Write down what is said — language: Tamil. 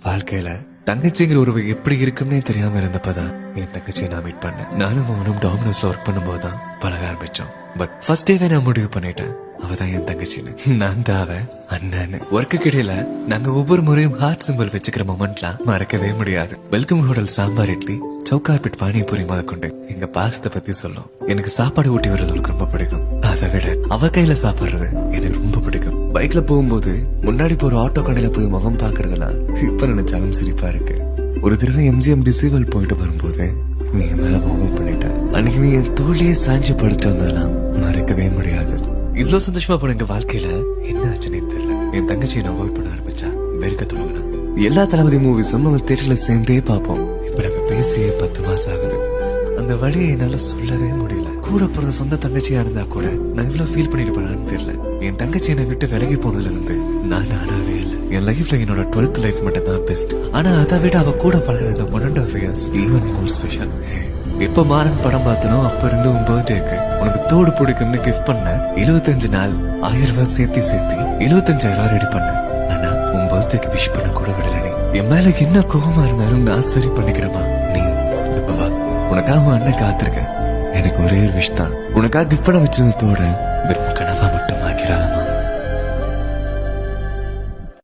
வாழ்க்கையில தங்கச்சிங்கிற உறவு எப்படி இருக்கும்னே தெரியாம இருந்தப்பதான் என் தங்கச்சியை நான் மீட் பண்ணேன். நானும் அவனும் டாமினோஸ்ல ஒர்க் பண்ணும்போது தான் பழக ஆரம்பிச்சோம். பட் ஃபர்ஸ்ட் டேவே நான் முடிவு பண்ணிட்டேன் அவதான் என் தங்கச்சின்னு. நான் தான் அவ அண்ணன்னு. ஒர்க்கு இடையில நாங்க ஒவ்வொரு முறையும் ஹார்ட் சிம்பிள் வச்சுக்கிற மொமெண்ட்லாம் மறக்கவே முடியாது. வெல்கம் ஹோட்டல் சாம்பார் இட்லி, சவுகார்பெட் பானிபூரி முதற்கொண்டு எங்க பாசத்தை பத்தி சொல்லும். எனக்கு சாப்பாடு ஊட்டி வர்றது ரொம்ப பிடிக்கும். அதை விட அவ கையில சாப்பிடுறது எனக்கு ரொம்ப பிடிக்கும். பைக்ல போகும்போது முன்னாடி போற ஆட்டோ கடையில போய் முகம் பாக்குறதுலாம் இப்ப நினைச்சாலும் சிரிப்பா இருக்கு. ஒரு தடவை எம்ஜிஎம் டிசேபிள் போயிட்டு வரும்போது நீ மேல வார்ம் பண்ணிட்ட. அன்னைக்கு நீ என் தோழியே சாஞ்சு படுத்து வந்ததெல்லாம் மறக்கவே முடியாது. இவ்வளவு சந்தோஷமா போன எங்க வாழ்க்கையில என்ன ஆச்சுன்னே தெரியல. என் தங்கச்சியை நான் அவாய்ட் பண்ண ஆரம்பிச்சா வெறுக்க தொடங்கினா. எல்லா தளபதி மூவிஸும் நம்ம தியேட்டர்ல சேர்ந்தே பார்ப்போம். இப்ப நாங்க பேசியே 10 மாசம் ஆகுது. அந்த வழியை என்னால சொல்லவே முடியல. கூட பிறந்த சொந்த தங்கச்சியா இருந்தா கூட நான் இவ்வளவு ஃபீல் பண்ணிட்டு போனான்னு தெரியல. என் தங்கச்சி என்னை விட்டு விலகி போனதுல இருந்து நான் நானாவே இல்லை. என் லைஃப்ல என்னோட 12th லைஃப் மட்டும் தான் பெஸ்ட். ஆனா அதை விட அவ கூட பழகினது 1.5 years ஈவன் மோர் ஸ்பெஷல். எப்ப மாறன் படம் பார்த்தனோ அப்ப இருந்து உன் பர்த்டேக்கு உனக்கு தோடு பிடிக்கும்னு கிஃப்ட் பண்ண 75 நாள் 1000 ரூபாய் சேர்த்தி 75,000 ரெடி பண்ண. ஆனா உன் பர்த்டேக்கு விஷ் பண்ண கூட விடல. நீ என் மேல என்ன கோபமா இருந்தாலும் நான் சரி பண்ணிக்கிறேமா. நீ வா, உனக்காக உன் அண்ணன் காத்திருக்கேன். எனக்கு ஒரே ஒரு விஷ் தான். உனக்காக கிஃப்ட் பண்ண வச்சிருந்ததோட வெறும் கனவா மட்டும் ஆக்கிறாதமா.